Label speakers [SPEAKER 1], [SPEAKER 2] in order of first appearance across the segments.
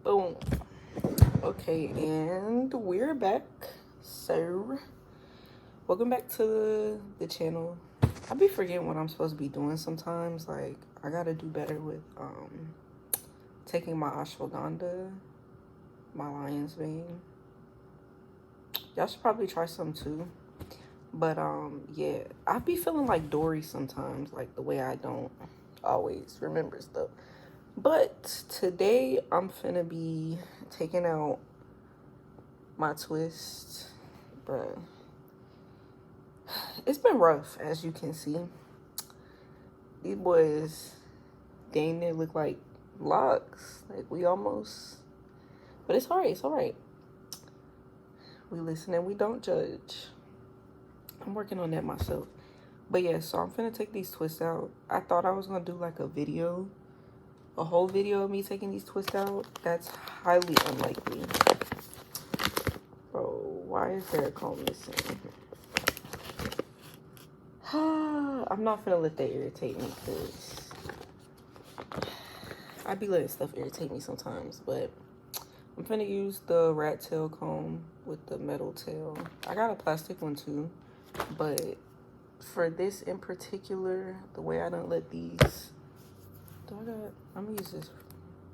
[SPEAKER 1] Boom. Okay, and we're back. So, welcome back to the channel. I be forgetting what I'm supposed to be doing sometimes. Like, I gotta do better with taking my ashwagandha, my lion's mane. Y'all should probably try some too. But yeah, I be feeling like Dory sometimes, like the way I don't always remember stuff. But today I'm finna be taking out my twist, bruh. It's been rough, as you can see. These boys, dang near look like locks. Like we almost, but it's alright. It's alright. We listen and we don't judge. I'm working on that myself. But yeah, so I'm finna take these twists out. I thought I was gonna do like a whole video of me taking these twists out. That's highly unlikely. Bro, why is there a comb missing? I'm not finna let that irritate me because I be letting stuff irritate me sometimes, but I'm finna use the rat tail comb with the metal tail. I got a plastic one too, but for this in particular, the way I don't let these, I'm gonna use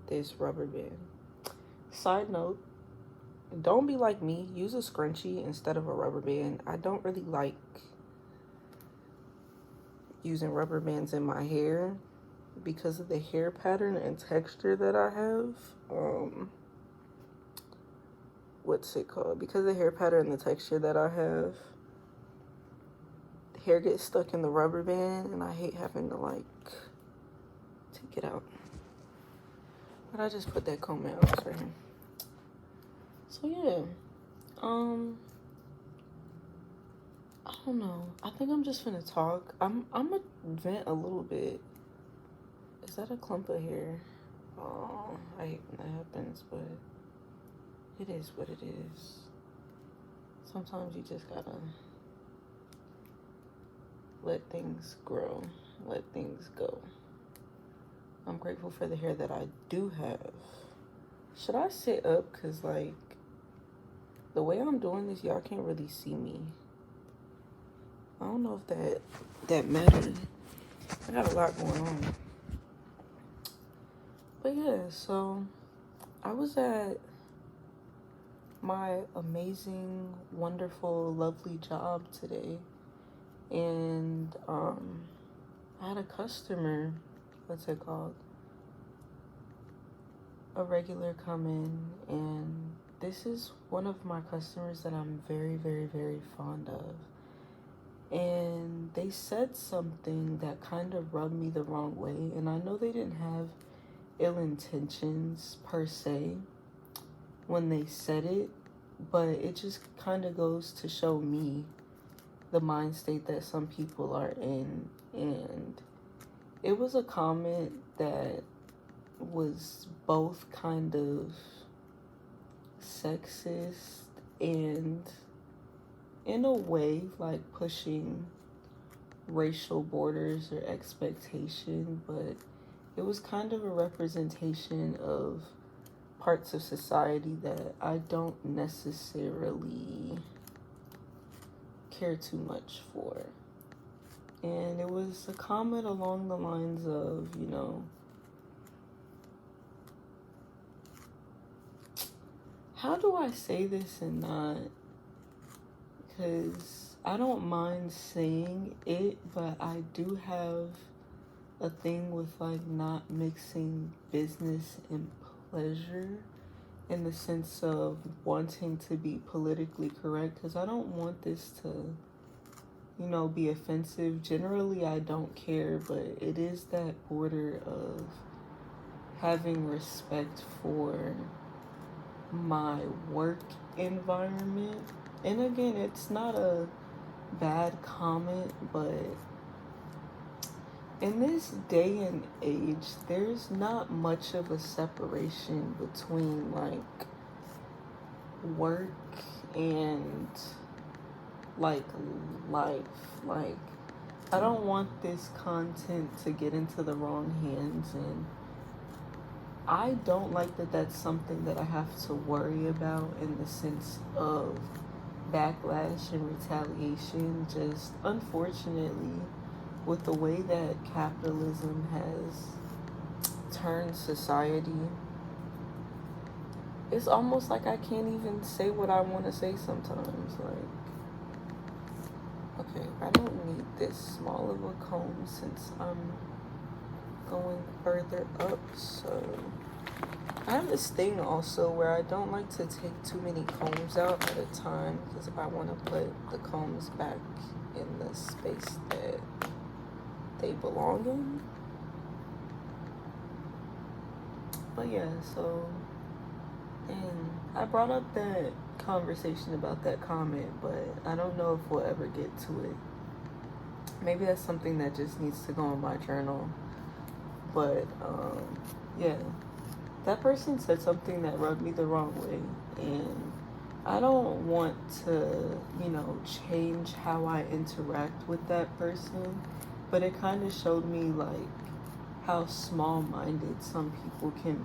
[SPEAKER 1] this rubber band. Side note, don't be like me, use a scrunchie instead of a rubber band. I don't really like using rubber bands in my hair because of the hair pattern and texture that I have. What's it called? Because of the hair pattern and the texture that I have, the hair gets stuck in the rubber band and I hate having to like take it out. But I just put that comb out for him. So yeah, I don't know. I think I'm just gonna talk. I'm gonna vent a little bit. Is that a clump of hair? Oh, I hate when that happens, but it is what it is. Sometimes you just gotta let things grow, let things go. I'm grateful for the hair that I do have. Should I sit up? Cause like, the way I'm doing this, y'all can't really see me. I don't know if that matters. I got a lot going on. But yeah, so I was at my amazing, wonderful, lovely job today. And I had a customer, what's it called? A regular come in, and this is one of my customers that I'm very, very, very fond of. And they said something that kind of rubbed me the wrong way. And I know they didn't have ill intentions per se when they said it, but it just kind of goes to show me the mind state that some people are in. And it was a comment that was both kind of sexist and in a way like pushing racial borders or expectation, but it was kind of a representation of parts of society that I don't necessarily care too much for. And it was a comment along the lines of, you know, how do I say this and not? Because I don't mind saying it, but I do have a thing with like not mixing business and pleasure in the sense of wanting to be politically correct, because I don't want this to, you know, be offensive. Generally, I don't care, but it is that border of having respect for my work environment. And again, it's not a bad comment, but in this day and age, there's not much of a separation between like work and like life. Like, I don't want this content to get into the wrong hands, and I don't like that that's something that I have to worry about in the sense of backlash and retaliation. Just unfortunately, with the way that capitalism has turned society, it's almost like I can't even say what I want to say sometimes. Like, okay, I don't need this small of a comb since I'm going further up. So I have this thing also where I don't like to take too many combs out at a time because I want to put the combs back in the space that they belong in. But yeah, so, and I brought up that conversation about that comment, but I don't know if we'll ever get to it. Maybe that's something that just needs to go in my journal. But yeah, that person said something that rubbed me the wrong way, and I don't want to, change how I interact with that person, but it kind of showed me like how small-minded some people can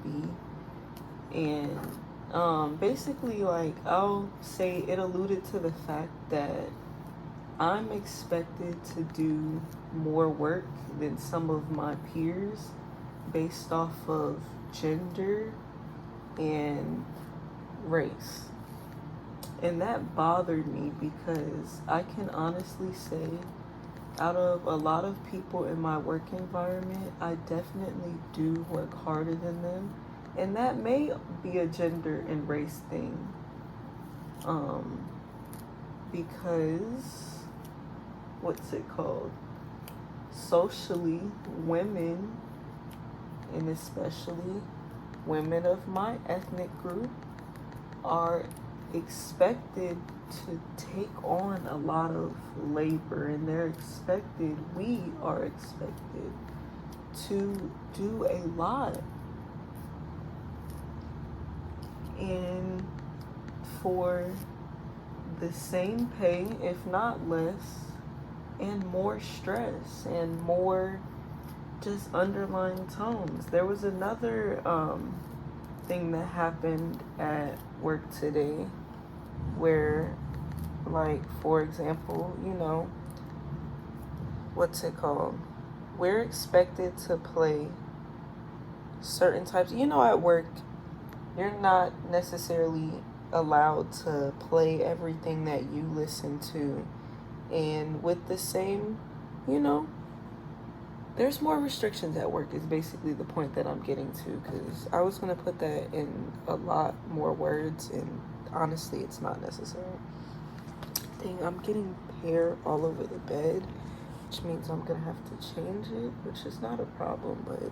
[SPEAKER 1] be. And basically, like, I'll say it alluded to the fact that I'm expected to do more work than some of my peers based off of gender and race. And that bothered me because I can honestly say, out of a lot of people in my work environment, I definitely do work harder than them. And that may be a gender and race thing. Because, what's it called? Socially, women, and especially women of my ethnic group, are expected to take on a lot of labor, and we are expected to do a lot. And for the same pay, if not less, and more stress and more just underlying tones. There was another thing that happened at work today where, like, for example, what's it called? We're expected to play certain types. At work, you're not necessarily allowed to play everything that you listen to. And with the same, there's more restrictions at work is basically the point that I'm getting to, because I was going to put that in a lot more words, and honestly, it's not necessary. Dang, I'm getting hair all over the bed, which means I'm going to have to change it, which is not a problem, but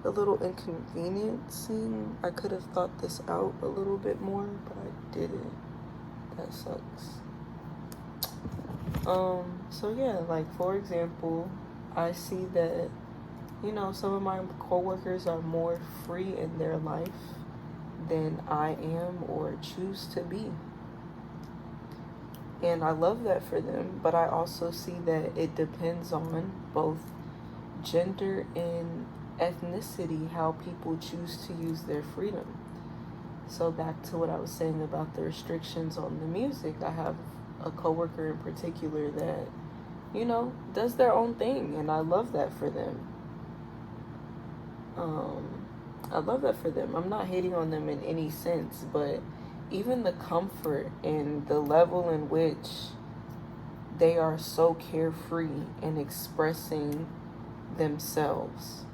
[SPEAKER 1] a little inconveniencing. I could have thought this out a little bit more, but I didn't. That sucks. So yeah, like, for example, I see that, some of my coworkers are more free in their life than I am or choose to be. And I love that for them, but I also see that it depends on both gender and ethnicity, how people choose to use their freedom. So back to what I was saying about the restrictions on the music, I have a coworker in particular that, does their own thing, and I love that for them. I'm not hating on them in any sense, but even the comfort and the level in which they are so carefree in expressing themselves.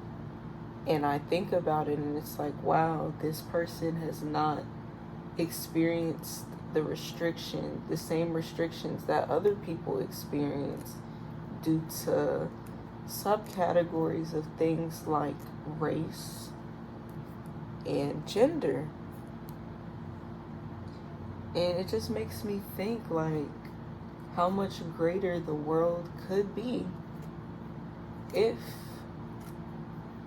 [SPEAKER 1] And I think about it and it's like, wow, this person has not experienced the same restrictions that other people experience due to subcategories of things like race and gender. And it just makes me think, like, how much greater the world could be if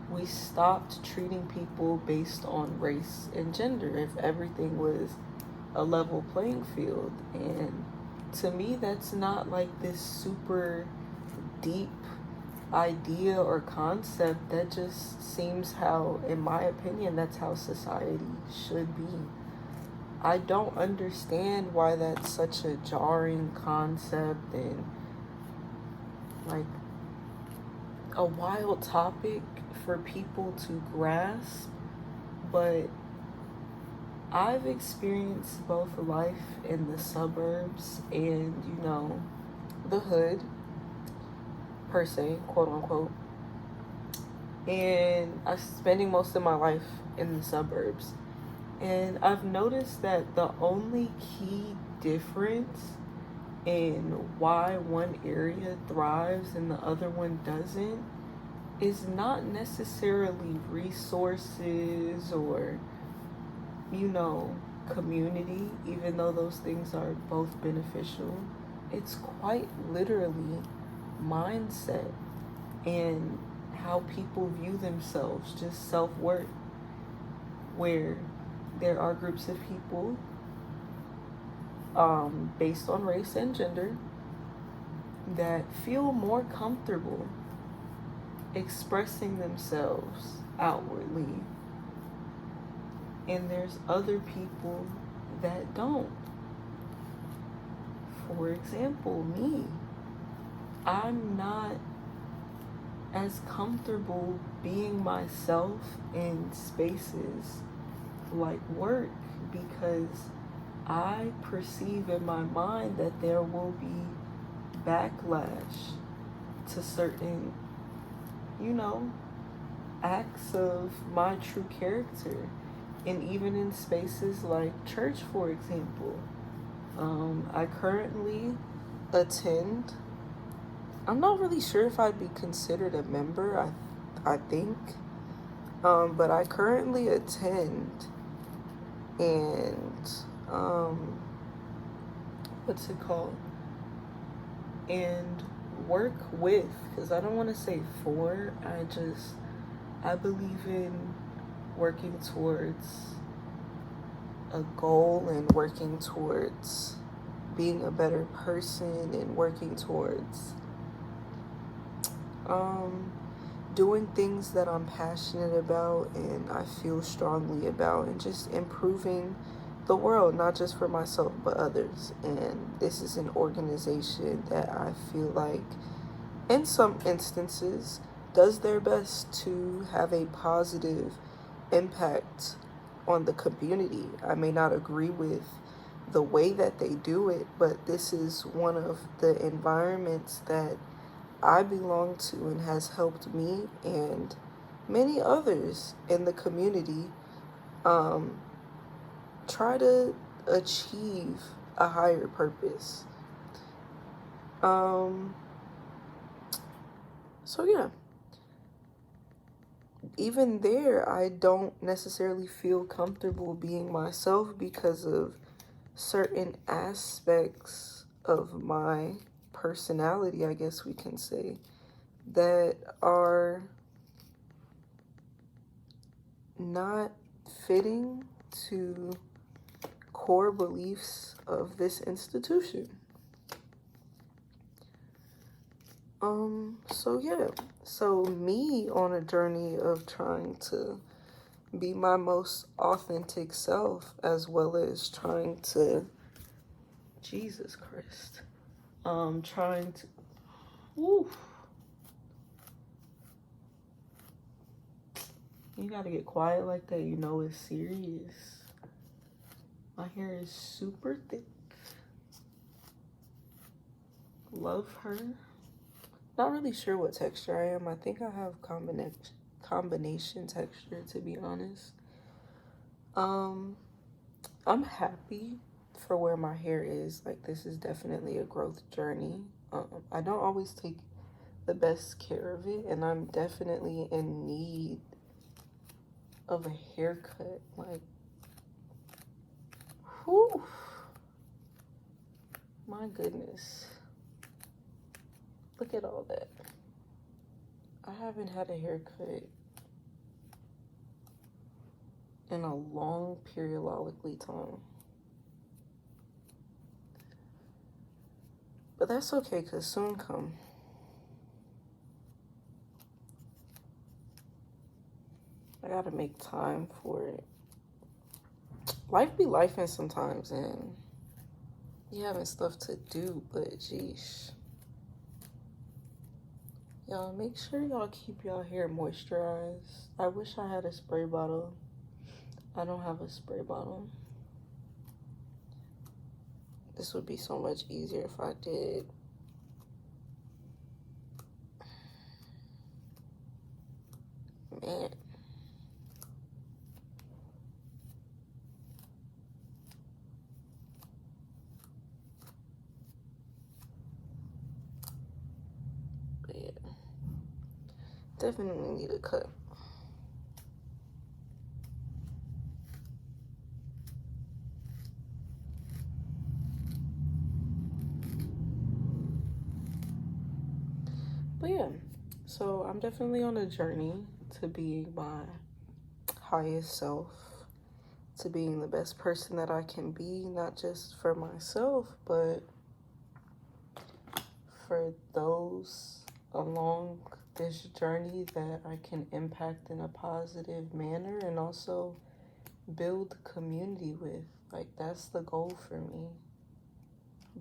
[SPEAKER 1] we stopped treating people based on race and gender, if everything was a level playing field. And to me, that's not like this super deep idea or concept. That just seems how, in my opinion, that's how society should be. I don't understand why that's such a jarring concept and like a wild topic for people to grasp, but I've experienced both life in the suburbs and, the hood, per se, quote unquote. And I'm spending most of my life in the suburbs. And I've noticed that the only key difference in why one area thrives and the other one doesn't is not necessarily resources or, community, even though those things are both beneficial. It's quite literally mindset and how people view themselves, just self-worth, where there are groups of people based on race and gender that feel more comfortable expressing themselves outwardly, and there's other people that don't. For example, me, I'm not as comfortable being myself in spaces like work because I perceive in my mind that there will be backlash to certain, acts of my true character. And even in spaces like church, for example, I currently attend. I'm not really sure if I'd be considered a member. I think, but I currently attend and what's it called? And work with, because I don't want to say for. I believe in working towards a goal and working towards being a better person and working towards doing things that I'm passionate about and I feel strongly about, and just improving the world, not just for myself but others. And this is an organization that I feel like in some instances does their best to have a positive impact on the community. I may not agree with the way that they do it, but this is one of the environments that I belong to and has helped me and many others in the community try to achieve a higher purpose. So yeah, even there, I don't necessarily feel comfortable being myself because of certain aspects of my personality, I guess we can say, that are not fitting to core beliefs of this institution. So yeah, so me on a journey of trying to be my most authentic self, as well as trying to, Jesus Christ, trying to, woo, you gotta get quiet like that, it's serious. My hair is super thick. Love her. Not really sure what texture I am. I think I have combination texture, to be honest. I'm happy for where my hair is. Like, this is definitely a growth journey. I don't always take the best care of it, and I'm definitely in need of a haircut. Like, whew, my goodness. Look at all that. I haven't had a haircut in a long periodically time. But that's okay, because soon come. I gotta make time for it. Life be lifing sometimes, and you having stuff to do, but geesh. Y'all make sure y'all keep y'all hair moisturized. I wish I had a spray bottle. I don't have a spray bottle. This would be so much easier if I did. Man. But yeah. Definitely need a cut. But yeah, so I'm definitely on a journey to being my highest self, to being the best person that I can be, not just for myself, but for those along this journey that I can impact in a positive manner and also build community with. Like, that's the goal for me.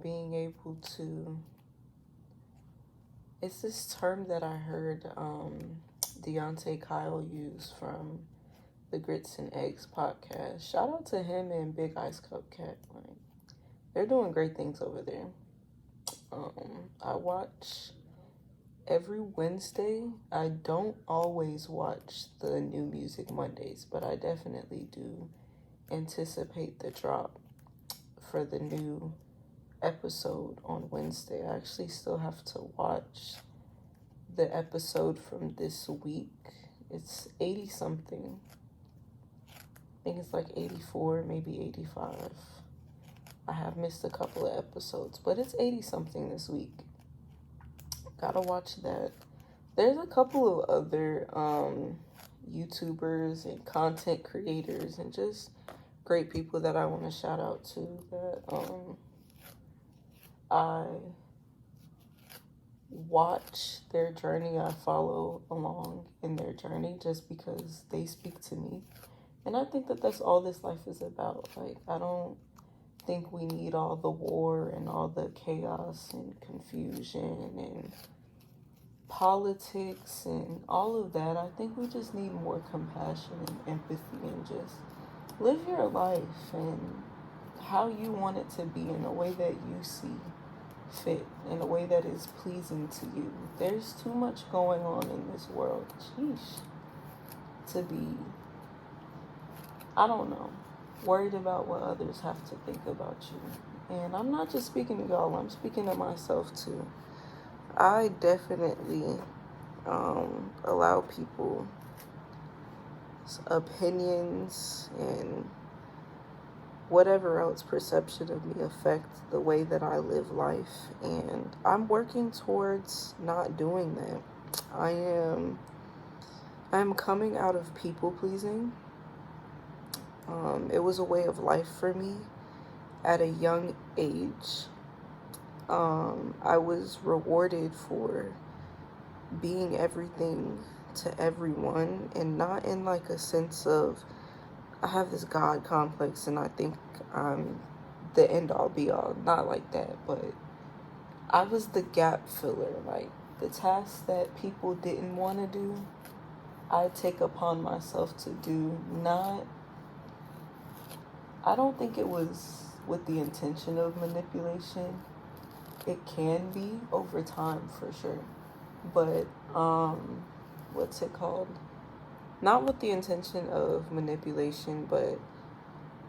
[SPEAKER 1] Being able to, it's this term that I heard Deontay Kyle use from the Grits and Eggs podcast. Shout out to him and Big Ice Cupcat. Like, they're doing great things over there. I watch every Wednesday. I don't always watch the New Music Mondays, but I definitely do anticipate the drop for the new episode on Wednesday. I actually still have to watch the episode from this week. It's 80 something. I think it's like 84, maybe 85. I have missed a couple of episodes, but it's 80 something this week. Gotta watch that. There's a couple of other YouTubers and content creators and just great people that I want to shout out to that I watch their journey. I follow along in their journey just because they speak to me. And I think that that's all this life is about. Like, I don't think we need all the war and all the chaos and confusion and politics and all of that. I think we just need more compassion and empathy and just live your life and how you want it to be in a way that you see fit, in a way that is pleasing to you. There's too much going on in this world, to be, I don't know, worried about what others have to think about you. And I'm not just speaking to y'all, I'm speaking to myself too. I definitely allow people's opinions and whatever else perception of me affect the way that I live life. And I'm working towards not doing that. I'm coming out of people pleasing. It was a way of life for me at a young age. I was rewarded for being everything to everyone, and not in like a sense of I have this God complex and I think I'm the end all be all. Not like that, but I was the gap filler. Like, the tasks that people didn't want to do, I take upon myself to do. I don't think it was with the intention of manipulation. It can be over time for sure. But, what's it called? Not with the intention of manipulation, but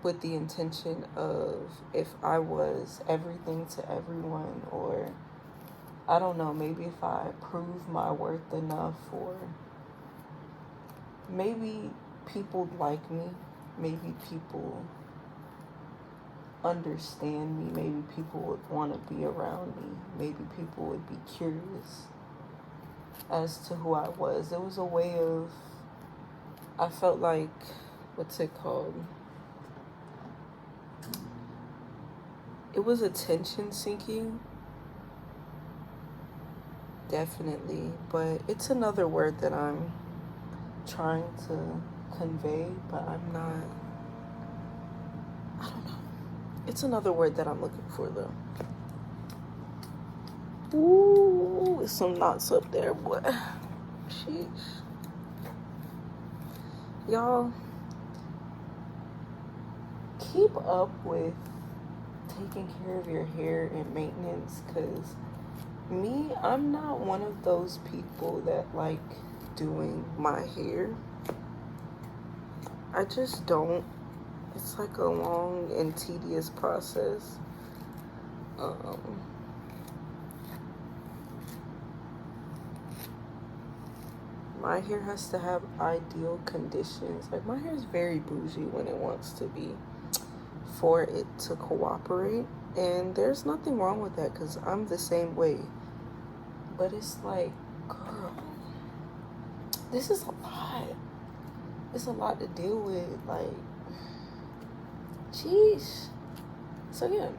[SPEAKER 1] with the intention of if I was everything to everyone, or I don't know, maybe if I prove my worth enough, or maybe people like me, maybe people understand me, maybe people would want to be around me, maybe people would be curious as to who I was. It was a way of, I felt like, what's it called? It was attention seeking, definitely, but it's another word that I'm trying to convey, but I'm not, I don't know. It's another word that I'm looking for though. Ooh, there's some knots up there, boy. Sheesh. Y'all, keep up with taking care of your hair and maintenance, because me, I'm not one of those people that like doing my hair. I just don't. It's like a long and tedious process. My hair has to have ideal conditions. Like, my hair is very bougie when it wants to be, for it to cooperate. And there's nothing wrong with that, because I'm the same way. But it's like, girl, this is a lot. It's a lot to deal with. Like, jeez. So, yeah.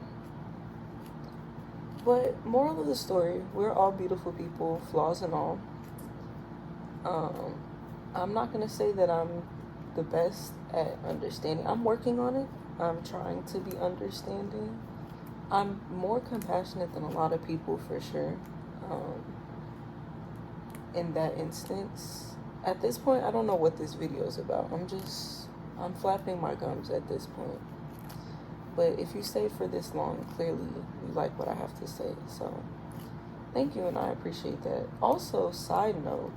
[SPEAKER 1] But moral of the story, we're all beautiful people, flaws and all. I'm not going to say that I'm the best at understanding. I'm working on it. I'm trying to be understanding. I'm more compassionate than a lot of people, for sure. In that instance, at this point, I don't know what this video is about. I'm flapping my gums at this point. But if you stay for this long, clearly you like what I have to say. So thank you, and I appreciate that. Also, side note,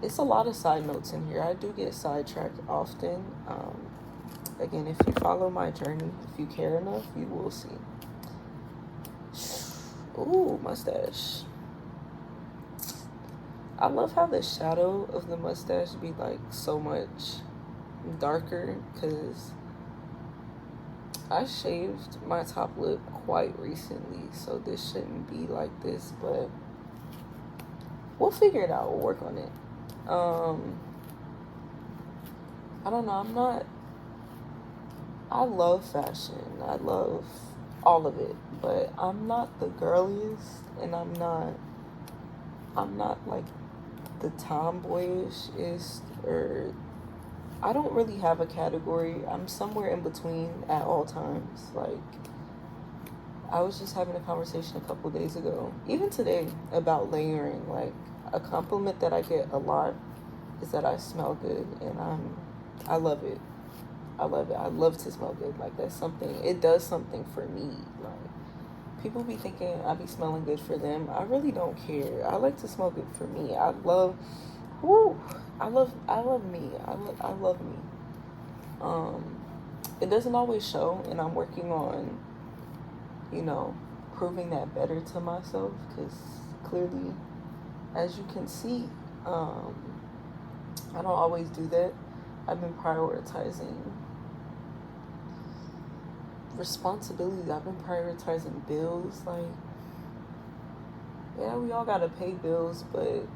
[SPEAKER 1] it's a lot of side notes in here. I do get sidetracked often. Again, if you follow my journey, if you care enough, you will see. Ooh, mustache. I love how the shadow of the mustache be like so much darker, because I shaved my top lip quite recently, so this shouldn't be like this, but we'll figure it out. We'll work on it. I don't know. I love fashion. I love all of it, but I'm not the girliest, and I'm not like the tomboyish-ist, or I don't really have a category. I'm somewhere in between at all times. Like, I was just having a conversation a couple days ago, even today, about layering. Like, a compliment that I get a lot is that I smell good, and I love it. I love it. I love to smell good. Like, that's something, it does something for me. Like, people be thinking I be smelling good for them. I really don't care. I like to smell good for me. I love me. I love me. It doesn't always show, and I'm working on, proving that better to myself, because clearly, as you can see, I don't always do that. I've been prioritizing responsibilities. I've been prioritizing bills. Like, yeah, we all gotta pay bills, but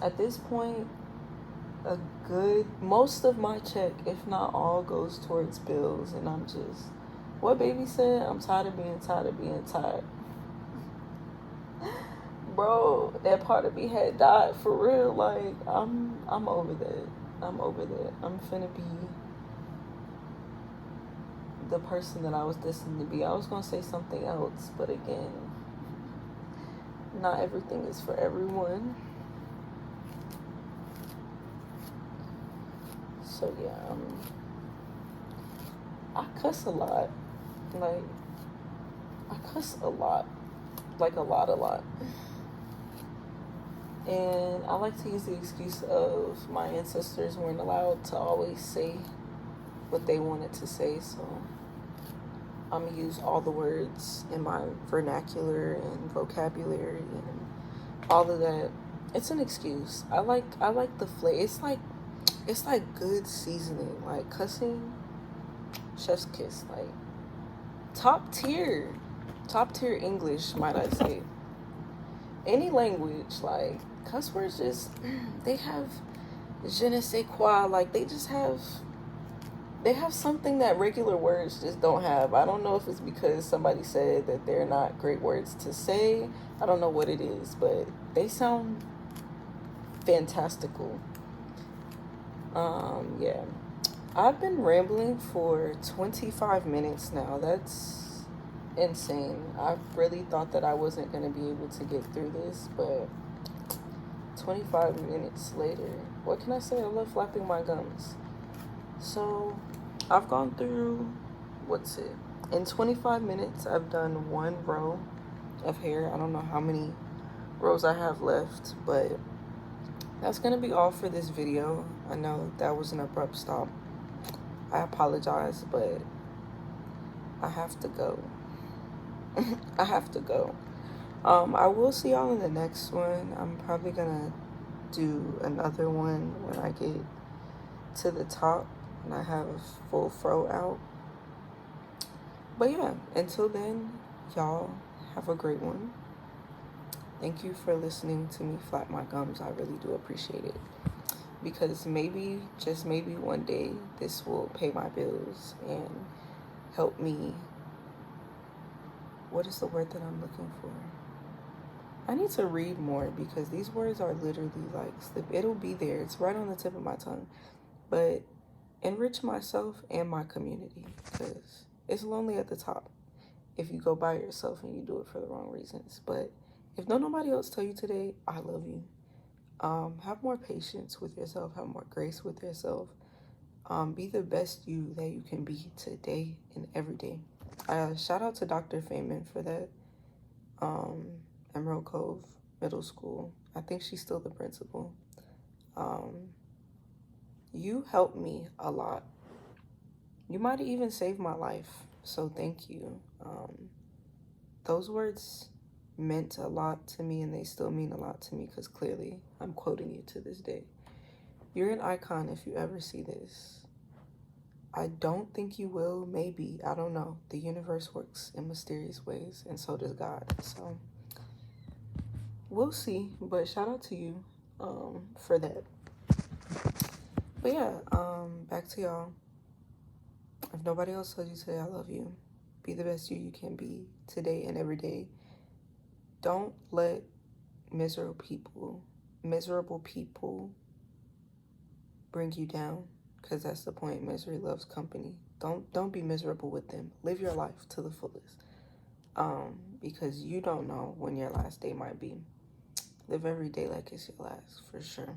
[SPEAKER 1] at this point, most of my check, if not all, goes towards bills. And I'm just, what baby said, I'm tired of being tired. Bro, that part of me had died for real. Like, I'm over that. I'm finna be the person that I was destined to be. I was gonna say something else, but again, not everything is for everyone. So yeah, I cuss a lot. Like, I cuss a lot. Like, a lot. And I like to use the excuse of my ancestors weren't allowed to always say what they wanted to say, so I'm gonna use all the words in my vernacular and vocabulary and all of that. It's an excuse. I like the flavor. It's like good seasoning. Like, cussing, chef's kiss. Like, top tier English, might I say. Any language, like, cuss words just, they have je ne sais quoi. Like, they have something that regular words just don't have. I don't know if it's because somebody said that they're not great words to say. I don't know what it is, but they sound fantastical. Yeah. I've been rambling for 25 minutes now. That's insane. I really thought that I wasn't going to be able to get through this, but 25 minutes later, what can I say? I love flapping my gums. So, I've gone through, what's it? In 25 minutes, I've done one row of hair. I don't know how many rows I have left, but that's going to be all for this video. I know that was an abrupt stop. I apologize, but I have to go. I have to go. I will see y'all in the next one. I'm probably gonna do another one when I get to the top and I have a full fro out. But yeah, until then, y'all have a great one. Thank you for listening to me flap my gums. I really do appreciate it. Because maybe, just maybe one day, this will pay my bills and help me. What is the word that I'm looking for? I need to read more because these words are literally like, it'll be there. It's right on the tip of my tongue. But enrich myself and my community because it's lonely at the top if you go by yourself and you do it for the wrong reasons. But if nobody else tell you today, I love you. Have more patience with yourself. Have more grace with yourself. Be the best you that you can be today and every day. Shout out to Dr. Feynman for that. Emerald Cove Middle School. I think she's still the principal. You helped me a lot. You might have even saved my life. So thank you. Those words meant a lot to me and they still mean a lot to me because clearly I'm quoting you to this day. You're an icon if you ever see this. I don't think you will, maybe, I don't know. The universe works in mysterious ways and so does God. So we'll see, but shout out to you for that. But yeah, back to y'all. If nobody else told you today, I love you. Be the best you can be today and every day. Don't let miserable people bring you down, because that's the point. Misery loves company. Don't be miserable with them. Live your life to the fullest. Because you don't know when your last day might be. Live every day like it's your last, for sure.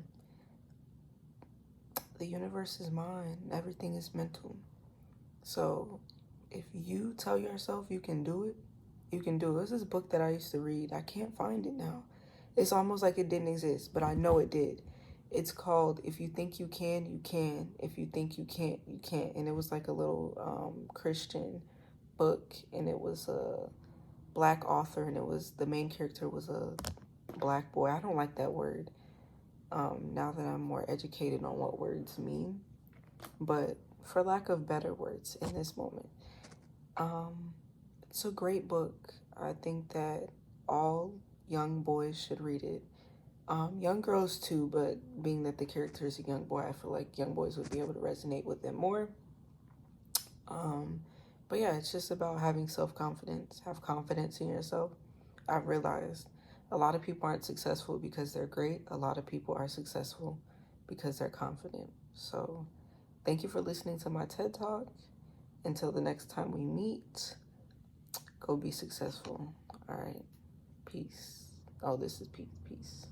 [SPEAKER 1] The universe is mine. Everything is mental. So if you tell yourself you can do it, you can do it. There's this book that I used to read. I can't find it now. It's almost like it didn't exist, but I know it did. It's called If You Think You Can, You Can. If You Think You Can't, You Can't. And it was like a little Christian book, and it was a black author, and it was, the main character was a black boy. I don't like that word now that I'm more educated on what words mean, but for lack of better words in this moment, it's a great book. I think that all young boys should read it. Young girls too, but being that the character is a young boy, I feel like young boys would be able to resonate with it more. But yeah, it's just about having self-confidence. Have confidence in yourself. I've realized a lot of people aren't successful because they're great. A lot of people are successful because they're confident. So thank you for listening to my TED Talk. Until the next time we meet, go be successful. All right. Peace. Oh, this is peace. Peace.